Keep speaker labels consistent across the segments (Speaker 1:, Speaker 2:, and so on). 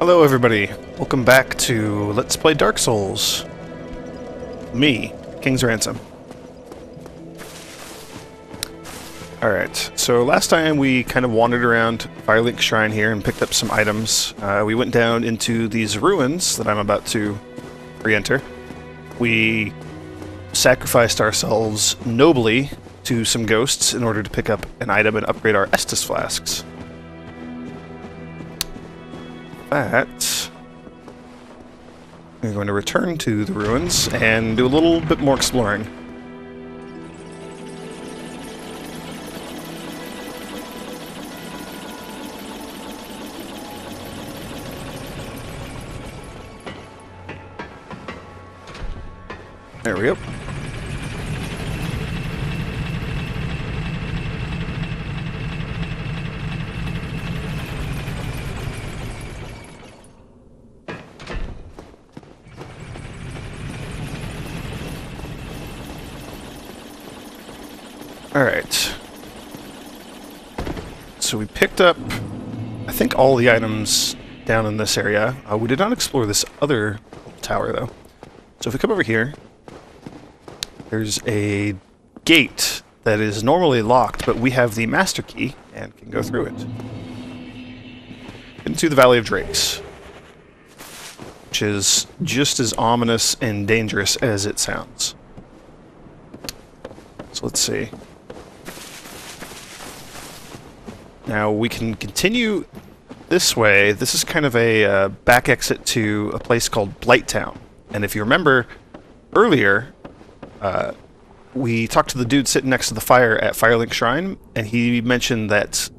Speaker 1: Hello everybody, welcome back to Let's Play Dark Souls. Me, King's Ransom. Alright, so last time we kind of wandered around Firelink Shrine here and picked up some items. We went down into these ruins that I'm about to re-enter. We sacrificed ourselves nobly to some ghosts in order to pick up an item and upgrade our Estus flasks. That, we're going to return to the ruins and do a little bit more exploring. There we go. Alright. So we picked up, I think, all the items down in this area. We did not explore this other tower, though. So if we come over here, there's a gate that is normally locked, but we have the master key and can go through it. Into the Valley of Drakes, which is just as ominous and dangerous as it sounds. So let's see. Now we can continue this way. This is kind of a back exit to a place called Blighttown. And if you remember earlier, we talked to the dude sitting next to the fire at Firelink Shrine, and he mentioned that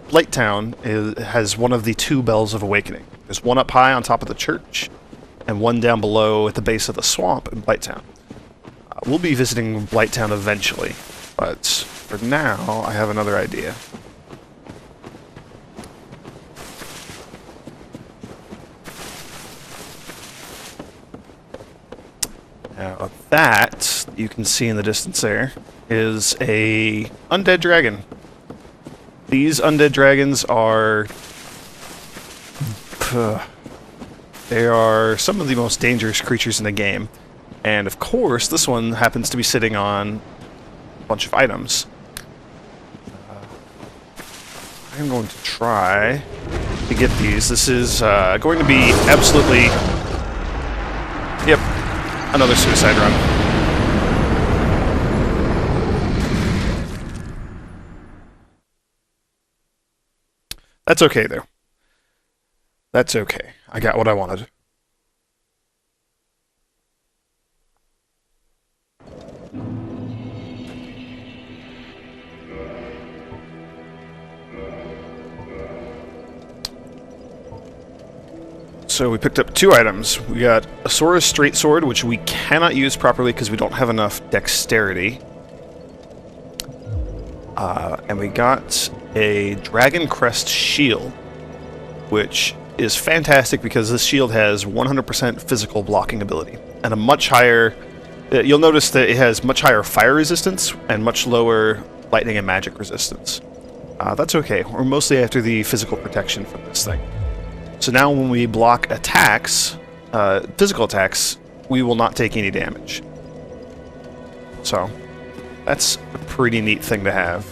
Speaker 1: Blighttown has one of the two Bells of Awakening. There's one up high on top of the church, and one down below at the base of the swamp in Blighttown. We'll be visiting Blighttown eventually, but for now, I have another idea. Now that, you can see in the distance there, is a undead dragon. These undead dragons are... they are some of the most dangerous creatures in the game. And of course, this one happens to be sitting on a bunch of items. I'm going to try to get these. This is going to be absolutely... Yep. Another suicide run. That's okay, though. That's okay. I got what I wanted. So we picked up two items. We got a Sora's Straight Sword, which we cannot use properly because we don't have enough dexterity. And we got a Dragon Crest Shield, which is fantastic because this shield has 100% physical blocking ability and a much higher... You'll notice that it has much higher fire resistance and much lower lightning and magic resistance. That's okay. We're mostly after the physical protection from this thing. So now when we block attacks, physical attacks, we will not take any damage. So, that's a pretty neat thing to have.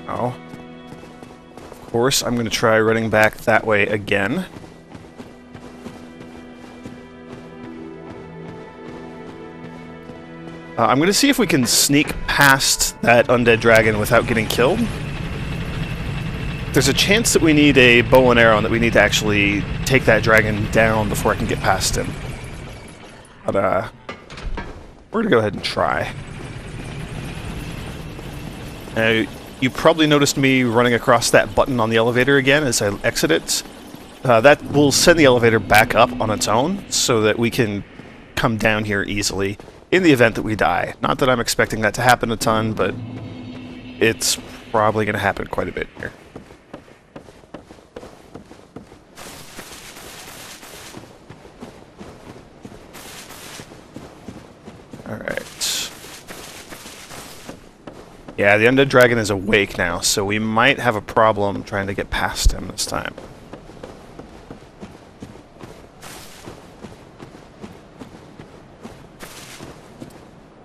Speaker 1: Oh. Of course, I'm going to try running back that way again. I'm going to see if we can sneak past that undead dragon without getting killed. There's a chance that we need a bow and arrow and that we need to actually take that dragon down before I can get past him. But, we're going to go ahead and try. You probably noticed me running across that button on the elevator again as I exit it. That will send the elevator back up on its own so that we can come down here easily. In the event that we die. Not that I'm expecting that to happen a ton, but it's probably going to happen quite a bit here. Yeah, the Undead Dragon is awake now, so we might have a problem trying to get past him this time.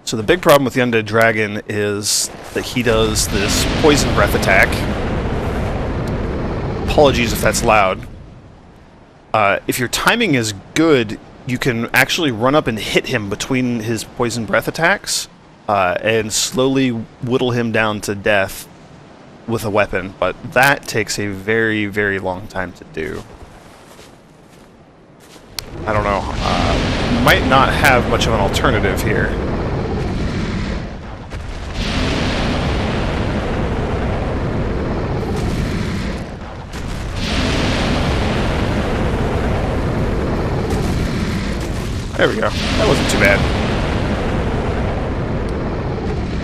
Speaker 1: So the big problem with the Undead Dragon is that he does this poison breath attack. Apologies if that's loud. If your timing is good, you can actually run up and hit him between his poison breath attacks, and slowly whittle him down to death with a weapon, but that takes a very, very long time to do. I don't know. Might not have much of an alternative here. There we go. That wasn't too bad.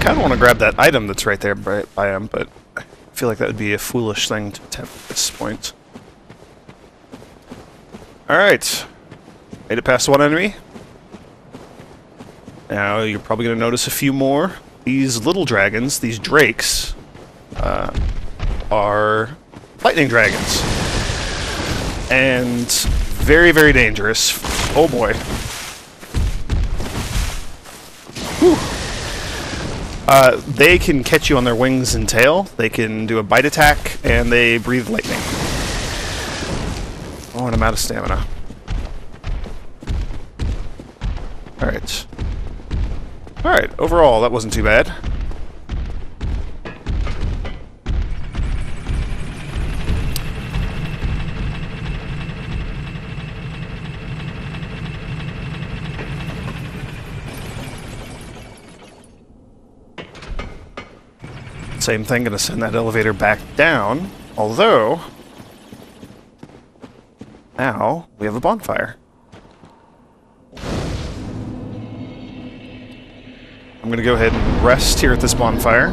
Speaker 1: Kind of want to grab that item that's right there by him, but I feel like that would be a foolish thing to attempt at this point. Alright. Made it past one enemy. Now you're probably going to notice a few more. These little dragons, these drakes, are lightning dragons. And very, very dangerous. Oh boy. Whew. They can catch you on their wings and tail. They can do a bite attack, and they breathe lightning. Oh, and I'm out of stamina. Alright. Alright, overall, that wasn't too bad. Same thing, gonna send that elevator back down, although now we have a bonfire. I'm gonna go ahead and rest here at this bonfire.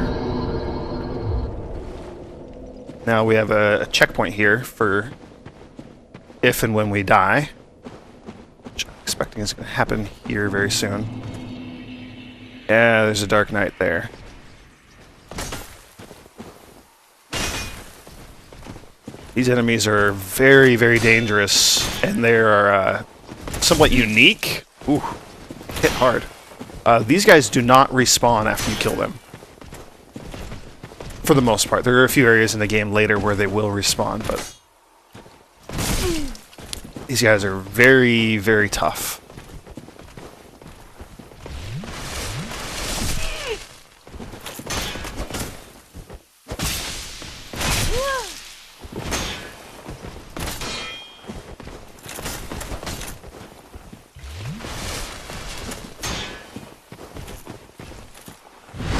Speaker 1: Now we have a checkpoint here for if and when we die, which I'm expecting is gonna happen here very soon. Yeah, there's a Dark Knight there. These enemies are very, very dangerous, and they are somewhat unique. Ooh, hit hard. These guys do not respawn after you kill them. For the most part. There are a few areas in the game later where they will respawn, but these guys are very, very tough.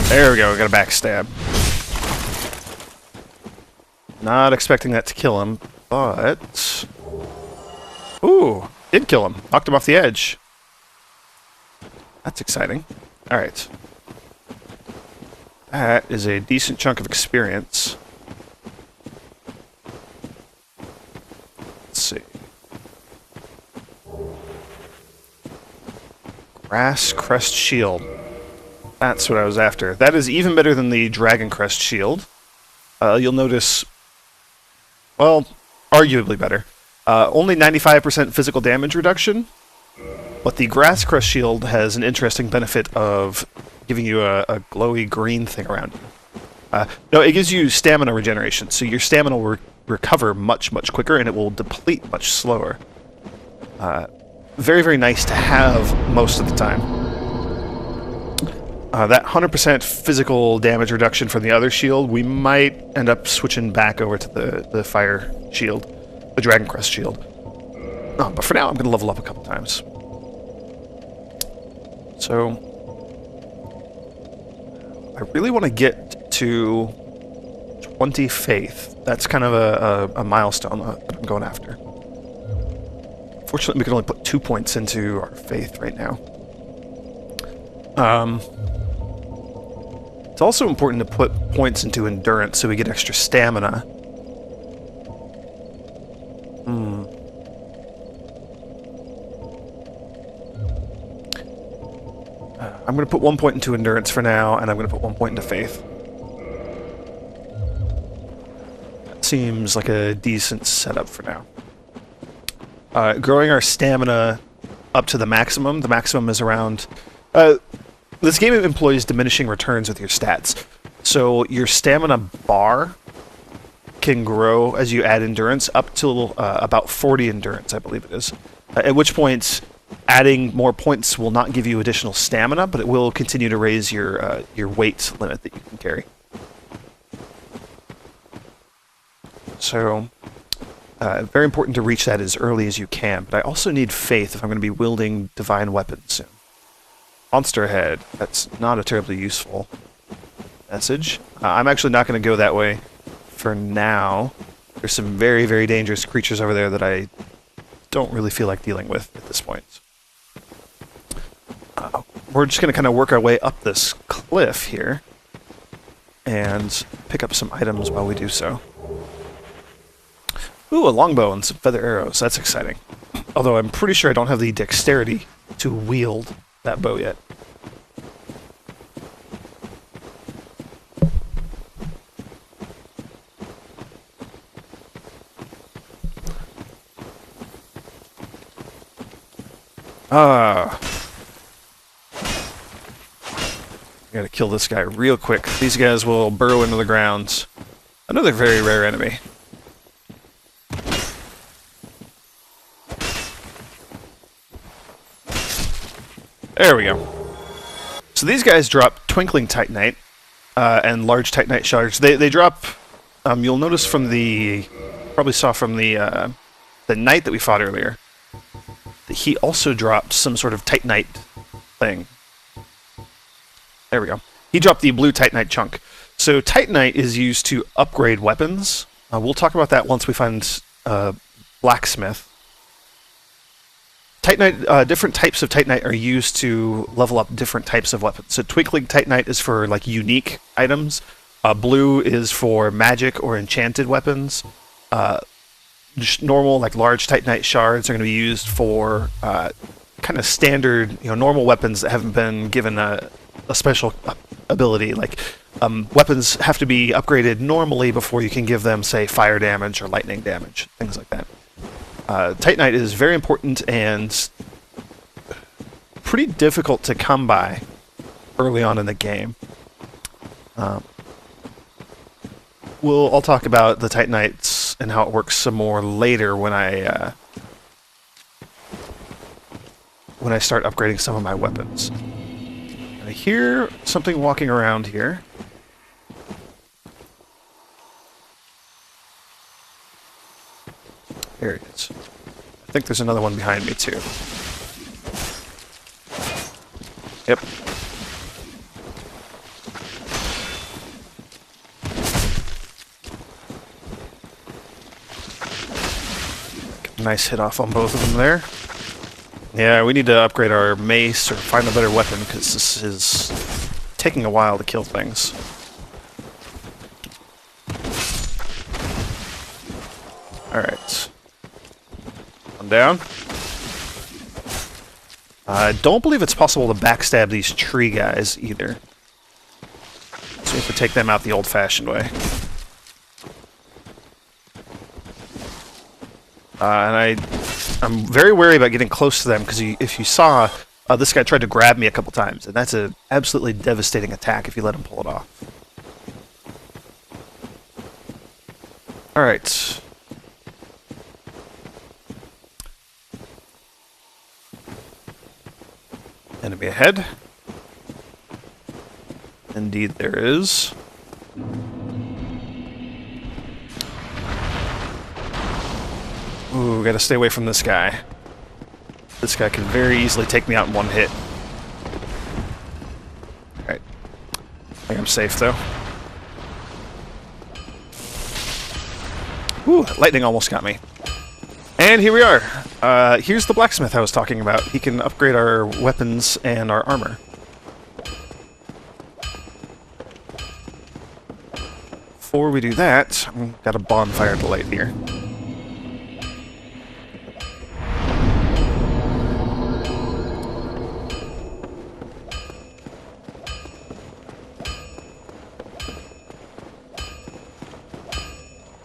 Speaker 1: There we go, we got a backstab. Not expecting that to kill him, but... Ooh, did kill him. Knocked him off the edge. That's exciting. Alright. That is a decent chunk of experience. Let's see. Grass Crest Shield. That's what I was after. That is even better than the Dragon Crest Shield. You'll notice... Well, arguably better. Only 95% physical damage reduction, but the Grass Crest Shield has an interesting benefit of giving you a glowy green thing around you. No, it gives you stamina regeneration, so your stamina will recover much, much quicker, and it will deplete much slower. Very, very nice to have most of the time. That 100% physical damage reduction from the other shield, we might end up switching back over to the fire shield, the Dragon Crest shield. But for now, I'm going to level up a couple times. So, I really want to get to 20 faith. That's kind of a milestone that I'm going after. Fortunately, we can only put 2 points into our faith right now. It's also important to put points into endurance so we get extra stamina. I'm going to put 1 point into endurance for now, and I'm going to put 1 point into faith. seems like a decent setup for now. Growing our stamina up to the maximum. The maximum is around... this game employs diminishing returns with your stats. So your stamina bar can grow as you add endurance up to about 40 endurance, I believe it is. At which point, adding more points will not give you additional stamina, but it will continue to raise your weight limit that you can carry. So, very important to reach that as early as you can, but I also need faith if I'm going to be wielding divine weapons soon. Monster ahead. That's not a terribly useful message. I'm actually not going to go that way for now. There's some very, very dangerous creatures over there that I don't really feel like dealing with at this point. We're just going to kind of work our way up this cliff here and pick up some items while we do so. Ooh, a longbow and some feather arrows. That's exciting. Although I'm pretty sure I don't have the dexterity to wield that bow yet. I gotta kill this guy real quick. These guys will burrow into the ground. Another very rare enemy. There we go. So these guys drop Twinkling Titanite and large Titanite shards. They drop. You'll notice from the probably saw from the knight that we fought earlier that he also dropped some sort of Titanite thing. There we go. He dropped the blue Titanite chunk. So Titanite is used to upgrade weapons. We'll talk about that once we find blacksmith. Titanite, different types of Titanite are used to level up different types of weapons. So Twinkling Titanite is for like unique items. Blue is for magic or enchanted weapons. Just normal, like large Titanite shards are going to be used for kind of standard, normal weapons that haven't been given a special ability. Like weapons have to be upgraded normally before you can give them, say, fire damage or lightning damage, things like that. Titanite is very important and pretty difficult to come by early on in the game. I'll talk about the Titanites and how it works some more later when I start upgrading some of my weapons. I hear something walking around here. There it is. I think there's another one behind me, too. Yep. Nice hit off on both of them there. Yeah, we need to upgrade our mace or find a better weapon, because this is taking a while to kill things. Alright. One down. I don't believe it's possible to backstab these tree guys, either. So we have to take them out the old-fashioned way. And I'm very wary about getting close to them, because if you saw, this guy tried to grab me a couple times, and that's an absolutely devastating attack if you let him pull it off. Alright. Enemy ahead. Indeed there is. Ooh, gotta stay away from this guy. This guy can very easily take me out in one hit. Alright. I think I'm safe, though. Ooh, lightning almost got me. And here we are. Here's the blacksmith I was talking about. He can upgrade our weapons and our armor. Before we do that, I've got a bonfire to light here.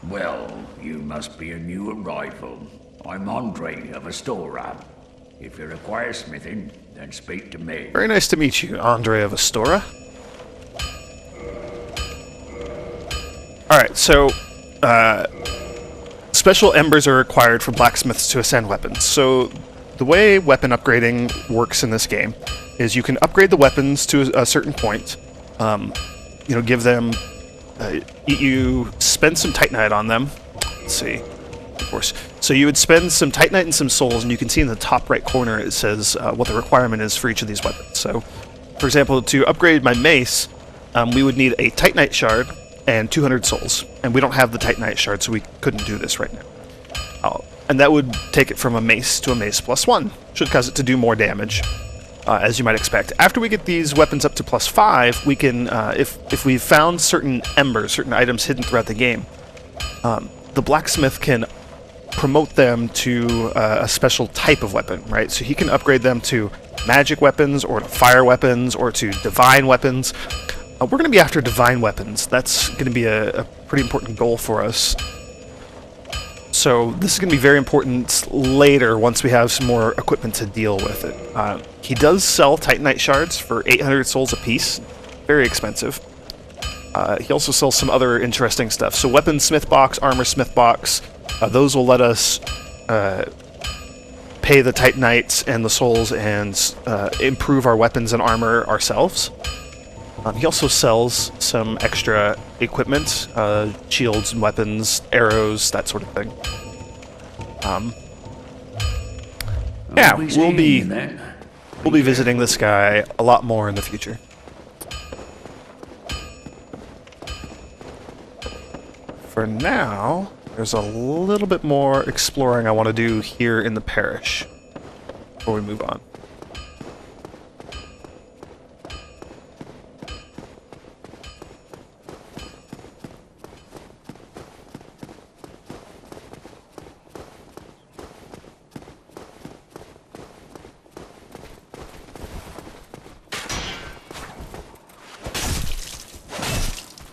Speaker 2: Well, must be a new arrival. I'm Andre of Astora. If you require smithing, then speak to me.
Speaker 1: Very nice to meet you, Andre of Astora. Alright, so, special embers are required for blacksmiths to ascend weapons. So, the way weapon upgrading works in this game is you can upgrade the weapons to a certain point. You know, give them... you spend some Titanite on them. Let's see. Of course. So you would spend some Titanite and some souls, and you can see in the top right corner it says what the requirement is for each of these weapons. So, for example, to upgrade my mace, we would need a Titanite shard and 200 souls. And we don't have the Titanite shard, so we couldn't do this right now. And that would take it from a mace to a mace +1. Should cause it to do more damage, as you might expect. After we get these weapons up to +5, we can, if we've found certain embers, certain items hidden throughout the game, the blacksmith can promote them to a special type of weapon, right? So he can upgrade them to magic weapons, or to fire weapons, or to divine weapons. We're going to be after divine weapons. That's going to be a pretty important goal for us. So this is going to be very important later once we have some more equipment to deal with it. He does sell Titanite shards for 800 souls apiece. Very expensive. He also sells some other interesting stuff. So weapon smith box, armor smith box, those will let us pay the Titanites and the souls and improve our weapons and armor ourselves. He also sells some extra equipment, shields and weapons, arrows, that sort of thing. Yeah, we'll be visiting this guy a lot more in the future. For now, there's a little bit more exploring I want to do here in the parish before we move on.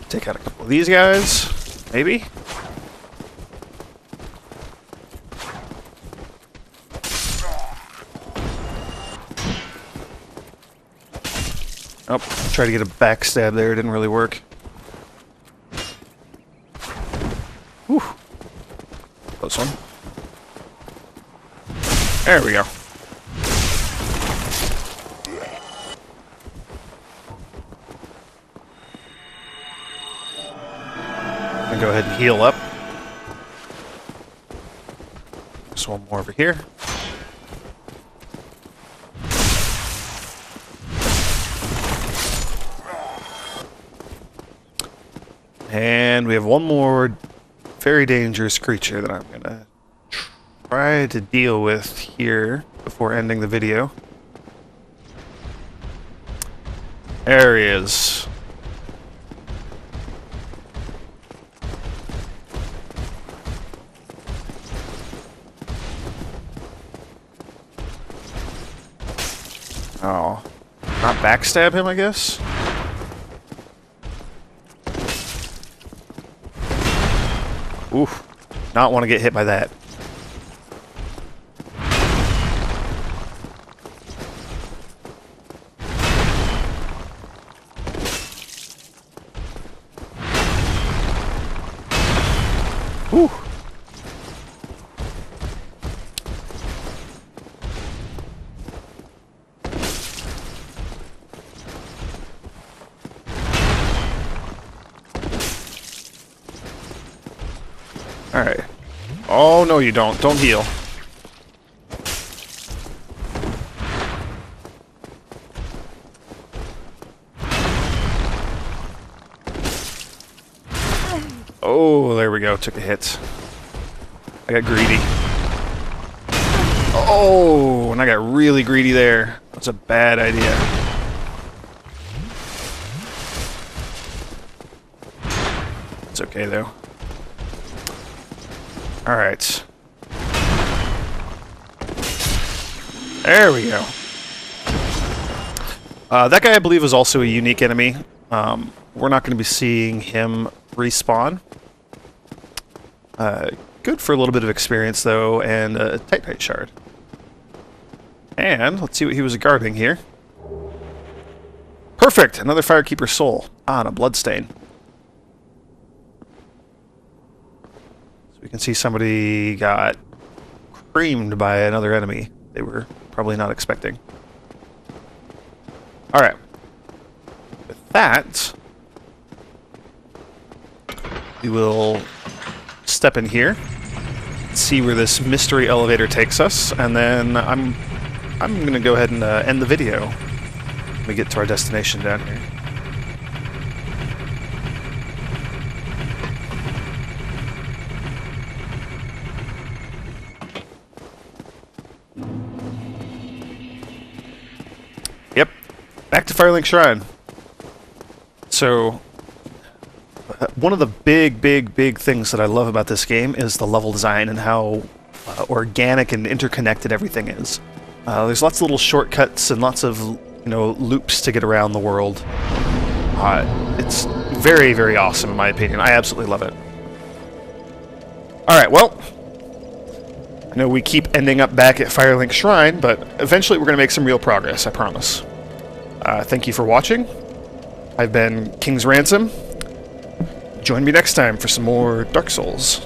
Speaker 1: Take out a couple of these guys, maybe? Oh, tried to get a backstab there, didn't really work. Whew. Close one. There we go. Go ahead and heal up. There's one more over here. And we have one more very dangerous creature that I'm gonna try to deal with here before ending the video. There he is. Oh, not backstab him, I guess? Oof, not want to get hit by that. Whew. Alright. Oh, no you don't. Don't heal. Oh, there we go. Took a hit. I got greedy. Oh, and I got really greedy there. That's a bad idea. It's okay, though. Alright. There we go. That guy, I believe, is also a unique enemy. We're not going to be seeing him respawn. good for a little bit of experience, though, and a Titanite shard. And let's see what he was guarding here. Perfect! Another Firekeeper soul. Ah, and a bloodstain. So we can see somebody got creamed by another enemy they were probably not expecting. Alright. With that, we will step in here, see where this mystery elevator takes us, and then I'm going to go ahead and end the video when we get to our destination down here. Yep, back to Firelink Shrine. So, one of the big things that I love about this game is the level design and how organic and interconnected everything is. There's lots of little shortcuts and lots of, loops to get around the world. It's very awesome in my opinion. I absolutely love it. Alright, well, I know we keep ending up back at Firelink Shrine, but eventually we're going to make some real progress, I promise. Thank you for watching. I've been King's Ransom. Join me next time for some more Dark Souls.